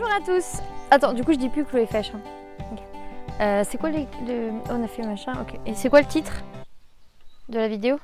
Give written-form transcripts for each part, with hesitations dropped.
Bonjour à tous. Attends, du coup je dis plus Chloé Fèche. Hein. Okay. C'est quoi on a fait machin, ok. Et c'est quoi le titre de la vidéo?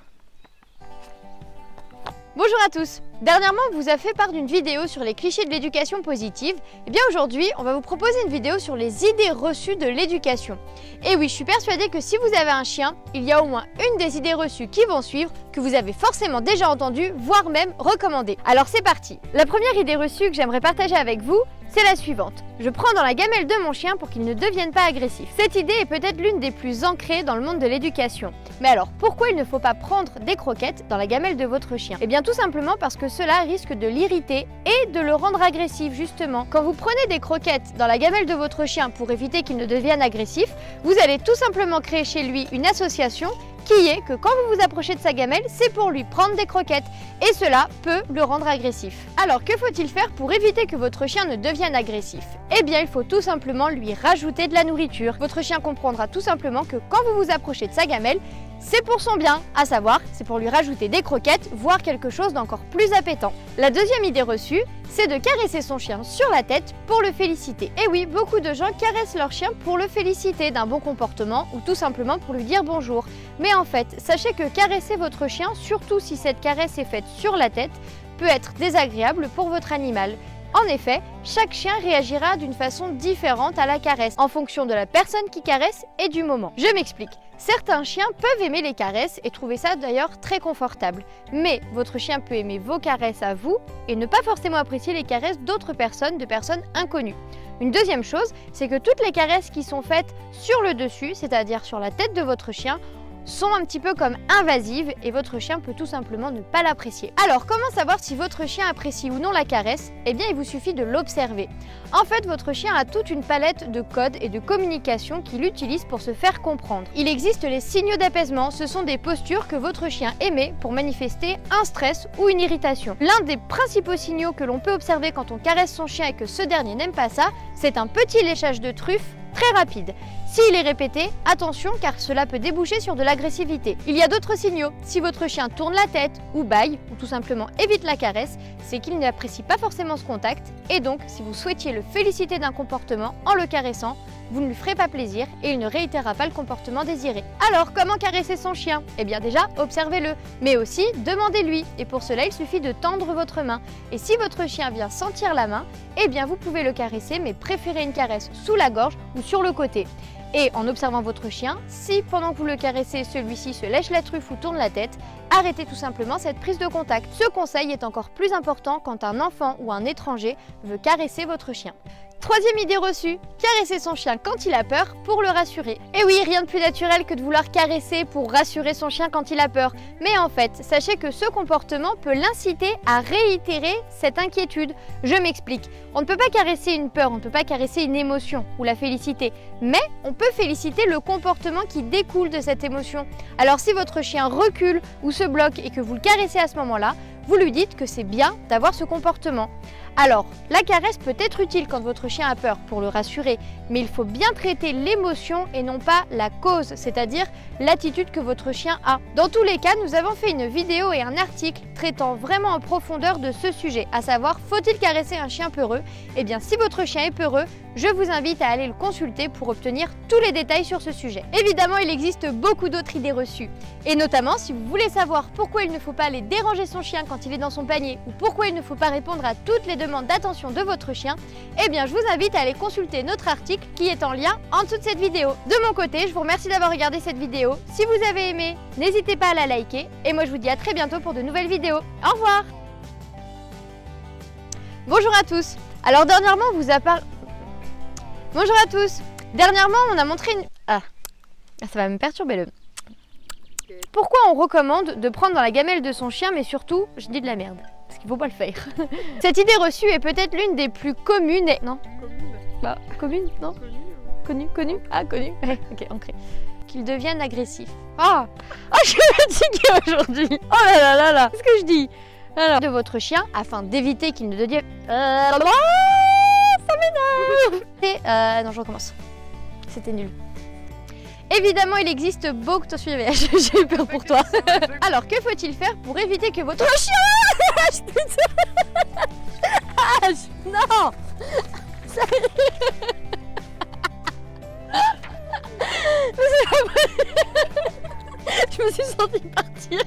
Bonjour à tous. Dernièrement, on vous a fait part d'une vidéo sur les clichés de l'éducation positive. Et bien aujourd'hui, on va vous proposer une vidéo sur les idées reçues de l'éducation. Et oui, je suis persuadée que si vous avez un chien, il y a au moins une des idées reçues qui vont suivre, que vous avez forcément déjà entendues, voire même recommandées. Alors c'est parti. La première idée reçue que j'aimerais partager avec vous, c'est la suivante. Je prends dans la gamelle de mon chien pour qu'il ne devienne pas agressif. Cette idée est peut-être l'une des plus ancrées dans le monde de l'éducation. Mais alors, pourquoi il ne faut pas prendre des croquettes dans la gamelle de votre chien? Eh bien tout simplement parce que cela risque de l'irriter et de le rendre agressif justement. Quand vous prenez des croquettes dans la gamelle de votre chien pour éviter qu'il ne devienne agressif, vous allez tout simplement créer chez lui une association qui est que quand vous vous approchez de sa gamelle, c'est pour lui prendre des croquettes et cela peut le rendre agressif. Alors que faut-il faire pour éviter que votre chien ne devienne agressif? Eh bien il faut tout simplement lui rajouter de la nourriture. Votre chien comprendra tout simplement que quand vous vous approchez de sa gamelle, c'est pour son bien, à savoir, c'est pour lui rajouter des croquettes, voire quelque chose d'encore plus appétant. La deuxième idée reçue, c'est de caresser son chien sur la tête pour le féliciter. Et oui, beaucoup de gens caressent leur chien pour le féliciter d'un bon comportement ou tout simplement pour lui dire bonjour. Mais en fait, sachez que caresser votre chien, surtout si cette caresse est faite sur la tête, peut être désagréable pour votre animal. En effet, chaque chien réagira d'une façon différente à la caresse, en fonction de la personne qui caresse et du moment. Je m'explique. Certains chiens peuvent aimer les caresses et trouver ça d'ailleurs très confortable. Mais votre chien peut aimer vos caresses à vous et ne pas forcément apprécier les caresses d'autres personnes, de personnes inconnues. Une deuxième chose, c'est que toutes les caresses qui sont faites sur le dessus, c'est-à-dire sur la tête de votre chien, sont un petit peu comme invasives et votre chien peut tout simplement ne pas l'apprécier. Alors comment savoir si votre chien apprécie ou non la caresse? Eh bien il vous suffit de l'observer. En fait votre chien a toute une palette de codes et de communication qu'il utilise pour se faire comprendre. Il existe les signaux d'apaisement, ce sont des postures que votre chien émet pour manifester un stress ou une irritation. L'un des principaux signaux que l'on peut observer quand on caresse son chien et que ce dernier n'aime pas ça, c'est un petit léchage de truffe très rapide. S'il est répété, attention car cela peut déboucher sur de l'agressivité. Il y a d'autres signaux. Si votre chien tourne la tête ou bâille ou tout simplement évite la caresse, c'est qu'il n'apprécie pas forcément ce contact et donc si vous souhaitiez le féliciter d'un comportement en le caressant, vous ne lui ferez pas plaisir et il ne réitérera pas le comportement désiré. Alors comment caresser son chien? Eh bien déjà, observez-le, mais aussi demandez-lui et pour cela il suffit de tendre votre main. Et si votre chien vient sentir la main, eh bien vous pouvez le caresser mais préférez une caresse sous la gorge ou sur le côté. Et en observant votre chien, si pendant que vous le caressez, celui-ci se lèche la truffe ou tourne la tête, arrêtez tout simplement cette prise de contact. Ce conseil est encore plus important quand un enfant ou un étranger veut caresser votre chien. Troisième idée reçue, caresser son chien quand il a peur pour le rassurer. Et oui, rien de plus naturel que de vouloir caresser pour rassurer son chien quand il a peur. Mais en fait, sachez que ce comportement peut l'inciter à réitérer cette inquiétude. Je m'explique. On ne peut pas caresser une peur, on ne peut pas caresser une émotion ou la féliciter. Mais on peut féliciter le comportement qui découle de cette émotion. Alors si votre chien recule ou se bloque et que vous le caressez à ce moment-là, vous lui dites que c'est bien d'avoir ce comportement. Alors, la caresse peut être utile quand votre chien a peur pour le rassurer, mais il faut bien traiter l'émotion et non pas la cause, c'est-à-dire l'attitude que votre chien a. Dans tous les cas, nous avons fait une vidéo et un article traitant vraiment en profondeur de ce sujet, à savoir faut-il caresser un chien peureux? Eh bien, si votre chien est peureux, je vous invite à aller le consulter pour obtenir tous les détails sur ce sujet. Évidemment, il existe beaucoup d'autres idées reçues, et notamment si vous voulez savoir pourquoi il ne faut pas aller déranger son chien quand il est dans son panier ou pourquoi il ne faut pas répondre à toutes les demandes d'attention de votre chien, eh bien je vous invite à aller consulter notre article qui est en lien en dessous de cette vidéo. De mon côté, je vous remercie d'avoir regardé cette vidéo. Si vous avez aimé, n'hésitez pas à la liker et moi je vous dis à très bientôt pour de nouvelles vidéos. Au revoir. Bonjour à tous. Alors dernièrement, Bonjour à tous. Dernièrement, on a montré une... Ah, ça va me perturber le... Pourquoi on recommande de prendre dans la gamelle de son chien, mais surtout, je dis de la merde, parce qu'il ne faut pas le faire. Cette idée reçue est peut-être l'une des plus communes et... Non. Bah, commune, non. Connue. Ah, connue. Ouais, ok, ancré. Qu'ils deviennent agressifs. Ah, je suis fatiguée aujourd'hui. Oh là là là là. Qu'est-ce que je dis? Alors, de votre chien, afin d'éviter qu'il ne devienne... ça m'énerve. Et non, je recommence. C'était nul. Évidemment, il existe beaucoup... T'en suivais, j'ai eu peur pour toi. Alors, que faut-il faire pour éviter que votre chien... Non, Ça y est. Mais c'est pas vrai. Je me suis sentie partir.